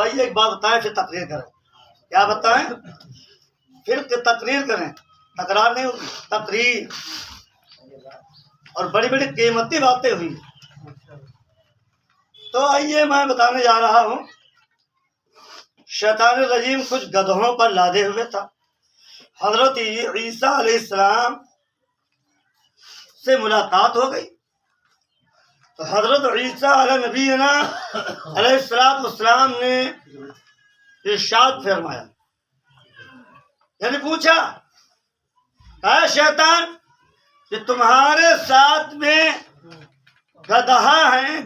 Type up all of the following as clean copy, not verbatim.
آئیے ایک بات بتائیں پھر تقریر کریں. کیا بتائیں؟ پھر تقریر کریں. تکرار نہیں ہوگی، تقریر. اور بڑی بڑی قیمتی باتیں ہوئی. تو آئیے میں بتانے جا رہا ہوں. شیطان الرجیم کچھ گدھوں پر لادے ہوئے تھا. حضرت عیسیٰ علیہ السلام سے ملاقات ہو گئی. تو حضرت عیسیٰ علیہ نبینا علیہ السلام نے ارشاد فرمایا، یعنی پوچھا، کہا شیطان کہ تمہارے ساتھ میں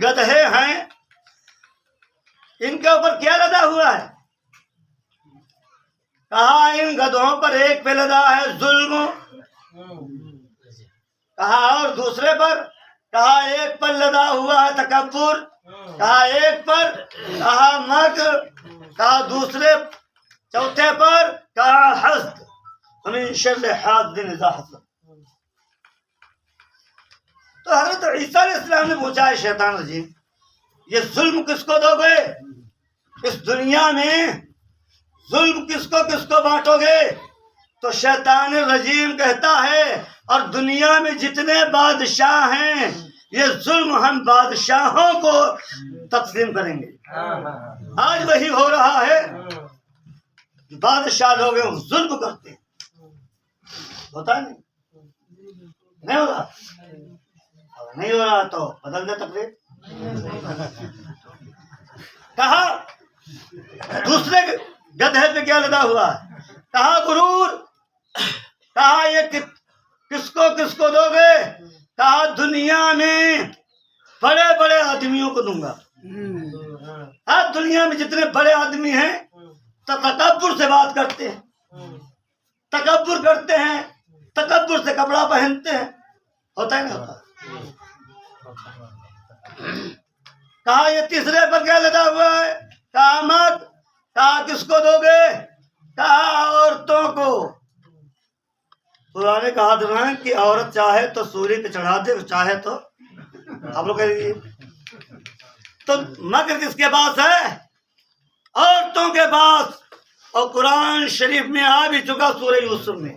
گدھے ہیں، ان کے اوپر کیا لدا ہوا ہے؟ کہا ان گدھوں پر ایک پہ لدا ہے ظلم. کہا اور دوسرے پر؟ کہا ایک پر لدا ہوا ہے تکبر. کہا ایک پر؟ کہا مکر. کہا دوسرے چوتھے پر؟ کہا حسد. ومن شر حاسد اذا حسد. تو حضرت عیسیٰ علیہ السلام نے پوچھا ہے شیطان رجیم، یہ ظلم کس کو دو گے اس دنیا میں؟ ظلم کس کو بانٹو گے؟ تو شیطان الرجیم کہتا ہے اور دنیا میں جتنے بادشاہ ہیں یہ ظلم ہم بادشاہوں کو تقسیم کریں گے. آج وہی ہو رہا ہے. بادشاہ لوگ ہیں ظلم کرتے ہیں. ہوتا نہیں ہو رہا؟ نہیں ہو رہا تو بدل دے تقریر. کہا دوسرے گدھے پہ کیا لدا ہوا ہے؟ کہا غرور. کہا یہ کس کو دو گے؟ کہا دنیا میں بڑے بڑے آدمیوں کو دوں گا. دنیا میں جتنے بڑے آدمی ہیں تو تکبر سے بات کرتے ہیں، تکبر کرتے ہیں، تکبر سے کپڑا پہنتے ہیں. ہوتا ہے نا؟ ہوتا. کہا یہ تیسرے پر کیا لدا ہوا ہے؟ کہا مت. کہا کس کو دو گے؟ کہا عورتوں کو. قرآن کہا دران کہ عورت چاہے تو سولی پہ چڑھا دے، چاہے تو آپ لوگ کہہ دیجیے. تو مگر کس کے پاس ہے؟ عورتوں کے پاس. اور قرآن شریف میں آ بھی چکا سورہ یوسف میں.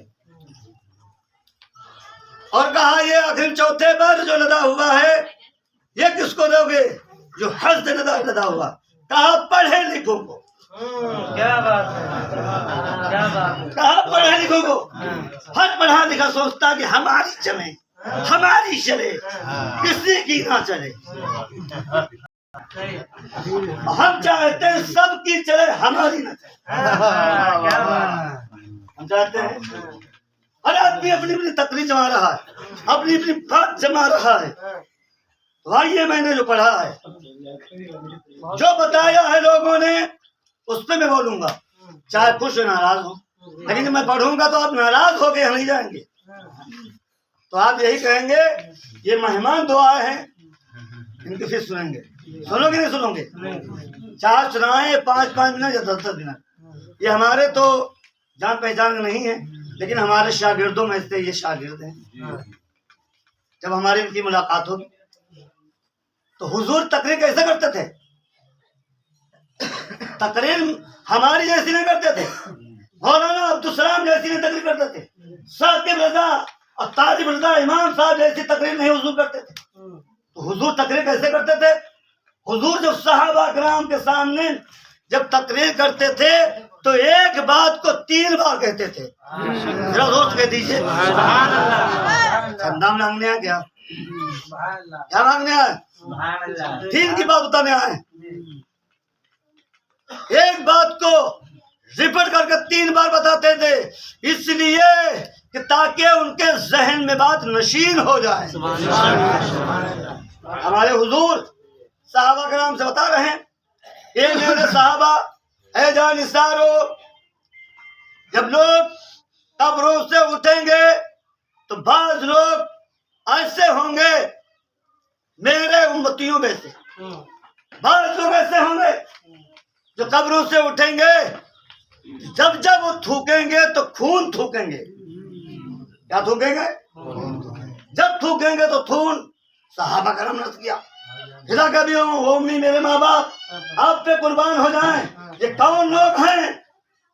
اور کہا یہ آخر چوتھے پر جو لدا ہوا ہے یہ کس کو دو گے؟ جو حسد لدا ہوا. کہا پڑھے لکھوں کو. کیا بات ہے. کہا پڑھے لکھوں کو. ہر پڑھا لکھا سوچتا کہ ہماری چلے، ہماری چلے، کسی کی نہ چلے. ہم چاہتے ہیں سب کی چلے، ہماری نہ چلے. ہم چاہتے ہیں ہر آدمی اپنی اپنی تقریر جما رہا ہے، اپنی اپنی بات جما رہا ہے. آئیے میں نے جو پڑھا ہے، جو بتایا ہے لوگوں نے، اس پہ میں بولوں گا، چاہے خوش ہو ناراض ہو. لیکن میں پڑھوں گا تو آپ ناراض ہو کے نہیں جائیں گے. تو آپ یہی کہیں گے یہ مہمان دعا ہیں، ان کی پھر سنیں گے. سنو گے نہیں سنو گے؟ چاہے سنائیں 5 منٹ یا 10 منٹ. یہ ہمارے تو جان پہچان نہیں ہے، لیکن ہمارے شاگردوں میں سے یہ شاگرد ہیں. جب ہماری ان کی ملاقات ہوگی تو حضور تقریر کیسے کرتے تھے؟ تقریر ہماری جیسی نہیں کرتے تھے. مولانا عبدالسلام جیسی نہیں تقریر کرتے تھے. ثاقب رضا اور طالب رضا امام صاحب جیسی تقریر نہیں حضور کرتے تھے. تو حضور تقریر کیسے کرتے تھے؟ حضور جب صحابہ کرام کے سامنے جب تقریر کرتے تھے تو ایک بات کو 3 بار کہتے تھے. ذرا روز کہہ دیجیے. چندہ مانگنے آئے کیا مانگنے آئے؟ 3 کی بات بتانے آئے. ایک بات کو ریپیٹ کر کے 3 بار بتاتے تھے، اس لیے کہ تاکہ ان کے ذہن میں بات نشین ہو جائے. ہمارے حضور صحابہ کرام سے بتا رہے ہیں، یہ میرے صحابہ اے جانثارو، جب لوگ قبروں سے اٹھیں گے تو بعض لوگ ایسے ہوں گے میرے امتیوں میں سے، بعض لوگ ایسے ہوں گے جو قبروں سے اٹھیں گے، جب وہ تھوکیں گے تو خون تھوکیں گے. کیا تھوکیں گے؟ جب تھوکیں گے تو خون. صحابہ کرام نے کیا فدا کا بھی ہوں، وہ امی میرے ماں باپ آپ پہ قربان ہو جائیں۔ یہ کون لوگ ہیں؟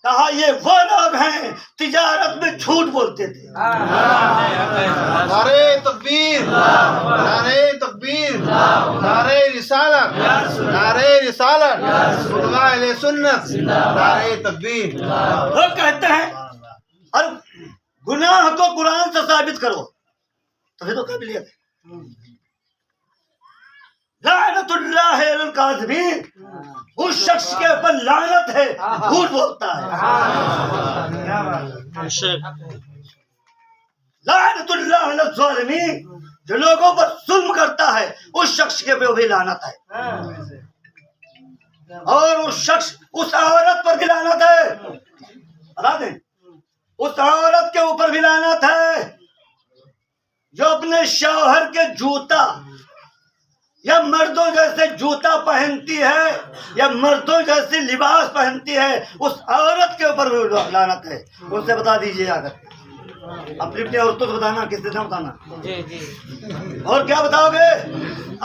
کہا یہ وہ لوگ ہیں تجارت میں جھوٹ بولتے تھے۔ نعرے تکبیر، نعرے تکبیر، نعرے رسالت، نعرے رسالت، علماء اہل سنت، نعرے تکبیر۔ وہ کہتے ہیں اور گناہ کو قرآن سے ثابت کرو تو پھر تو قابلیت ہے۔ لعنت اللہ علی الکاذبین، اس شخص کے اوپر لعنت ہے جھوٹ بولتا ہے۔ لعنت اللہ علی الظالمین، جو لوگوں پر ظلم کرتا ہے اس شخص کے اوپر بھی لعنت ہے، اور اس شخص اس عورت پر بھی لعنت ہے۔ بتا دیں اس عورت کے اوپر بھی لعنت ہے جو اپنے شوہر کے جوتا یا مردوں جیسے جوتا پہنتی ہے یا مردوں جیسے لباس پہنتی ہے، اس عورت کے اوپر بھی لعنت ہے۔ ان سے بتا دیجیے آ کر اپنی اپنی عورتوں سے بتانا، کس سے نہ بتانا۔ اور کیا بتاؤ گے؟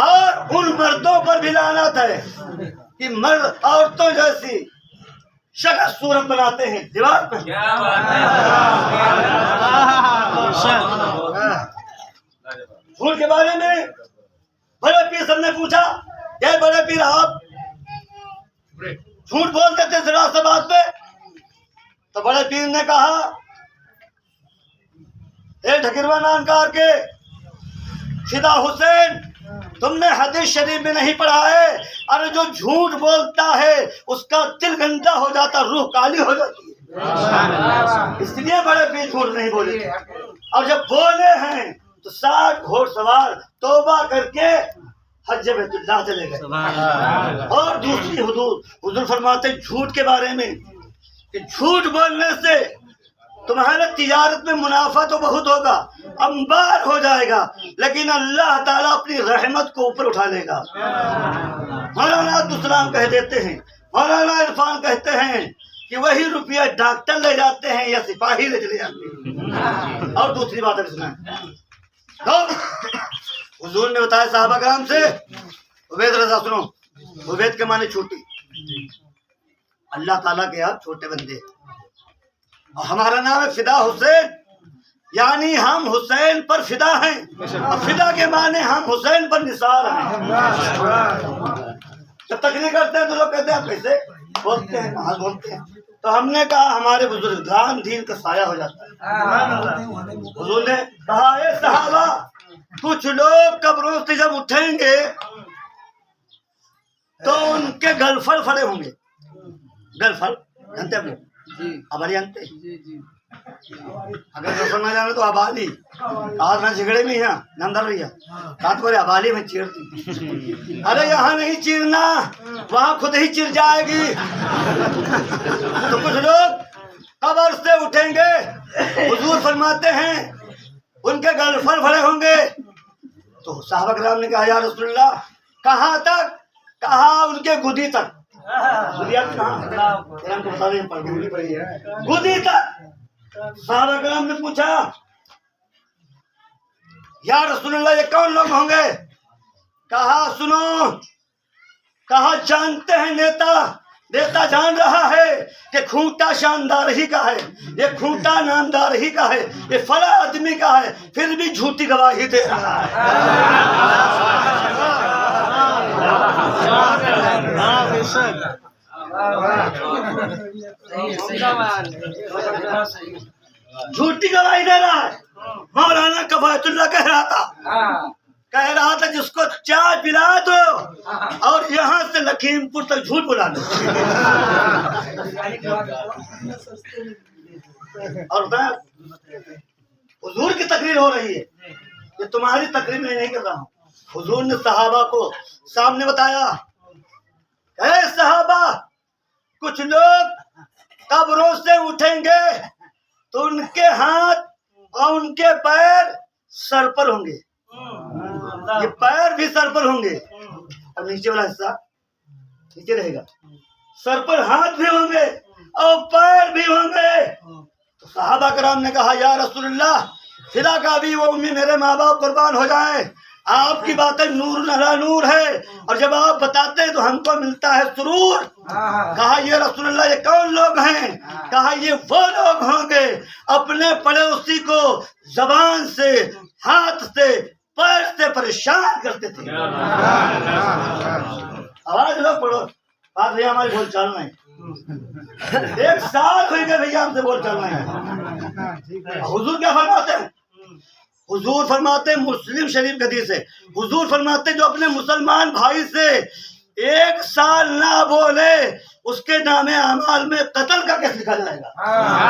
اور ان مردوں پر بھی لعنت ہے کہ مرد عورتوں جیسی شکل صورت بناتے ہیں، لباس پہنتے ہیں۔ جھوٹ کے بارے میں بڑے پیر سب نے پوچھا کہ بڑے پیر آپ جھوٹ بول دیتے ذرا سا بات پہ؟ تو بڑے پیر نے کہا اے ڈھکروا نانکار کے فدا حسین، تم نے حدیث شریف میں نہیں پڑھا ہے اور جو جھوٹ بولتا ہے اس کا دل گندا ہو جاتا، روح کالی ہو جاتی ہے، اس لیے بڑے پیر جھوٹ نہیں بولے تھے۔ اور جب بولے ہیں تو 60 گھوڑ سوار توبہ کر کے حج بیت اللہ چلے گئے۔ اور دوسری حضور فرماتے جھوٹ کے بارے میں کہ جھوٹ بولنے سے تمہارے تجارت میں منافع تو بہت ہوگا، انبار ہو جائے گا، لیکن اللہ تعالیٰ اپنی رحمت کو اوپر اٹھا لے گا۔ مولانا عبدالسلام کہہ دیتے ہیں، مولانا عرفان کہتے ہیں کہ وہی روپیہ ڈاکٹر لے جاتے ہیں یا سپاہی لے چلے جاتے ہیں۔ اور دوسری بات اب سنائیں، تو حضور نے بتایا صحابہ کرام سے، عبید رضا سنو، عبید کے معنی چھوٹی، اللہ تعالیٰ کے آپ چھوٹے بندے، اور ہمارا نام ہے فدا حسین، یعنی ہم حسین پر فدا ہیں، اور فدا کے معنی ہم حسین پر نثار ہیں۔ جب تقریر کرتے ہیں تو لوگ کہتے ہیں آپ کیسے بولتے ہیں، کہاں بولتے ہیں؟ تو ہم نے کہا ہمارے بزرگان دین کا سایہ ہو جاتا ہے۔ حضور نے کہا اے صحابہ، کچھ لوگ قبروں سے جب اٹھیں گے تو ان کے گلفل پھڑے ہوں گے۔ گلفل جانتے ہیں ابالی جانتے ہیں؟ اگر گلفل نہ جانے تو ابالی آج میں جھگڑے میں یہاں نندر رہیا رات کو ابالی میں چیرتی، ارے یہاں نہیں چیرنا، وہاں خود ہی چیر جائے گی۔ تو کچھ لوگ قبر سے اٹھیں گے، حضور فرماتے ہیں ان کے گلفل پھڑے ہوں گے۔ تو صحابہ کرام نے کہا یا رسول اللہ کہاں تک؟ کہا ان کے گدی تک۔ گدی تک۔ صحابہ کرام نے پوچھا یا رسول اللہ یہ کون لوگ ہوں گے؟ کہا سنو، کہا جانتے ہیں نیتا جان رہا ہے کہ کھوٹا شاندار ہی کا ہے، یہ کھوٹا نامدار ہی کا ہے، یہ فلاں آدمی کا ہے، پھر بھی جھوٹی گواہی دے رہا ہے۔ جھوٹی گواہی دے رہا ہے۔ مولانا کفایت اللہ کہہ رہا تھا جس کو چائے پلا دو اور یہاں سے لکھیم پور تک جھوٹ بلا دو۔ اور حضور کی تقریر ہو رہی ہے، یہ تمہاری تقریر میں نہیں کر رہا ہوں۔ حضور نے صحابہ کو سامنے بتایا، اے صحابہ کچھ لوگ قبروں سے اٹھیں گے تو ان کے ہاتھ اور ان کے پیر سر پر ہوں گے، یہ پیر بھی سر پر ہوں گے اور نیچے والا حصہ نیچے رہے گا، سر پر ہاتھ بھی ہوں گے اور پیر بھی ہوں گے۔ تو صحابہ کرام نے کہا یا رسول اللہ فدا کا بھی وہ امی میرے ماں باپ قربان ہو جائیں، آپ کی باتیں نور علی نور ہے، اور جب آپ بتاتے ہیں تو ہم کو ملتا ہے سرور۔ کہا یہ رسول اللہ یہ کون لوگ ہیں؟ کہا یہ وہ لوگ ہوں گے اپنے پڑوسی کو زبان سے، ہاتھ سے، پیر سے پریشان کرتے تھے۔ آواز لوگ پڑھو، بات بھیا ہماری بول چالنا ہے، 1 سال ہوئی گئے بھیا ہم سے بول چالنا ہے۔ حضور کیا فرماتے ہیں؟ حضور فرماتے ہیں، مسلم شریف کی حدیث ہے، حضور فرماتے ہیں جو اپنے مسلمان بھائی سے 1 سال نہ بولے اس کے نام اعمال میں قتل کا کیس لکھا جائے گا۔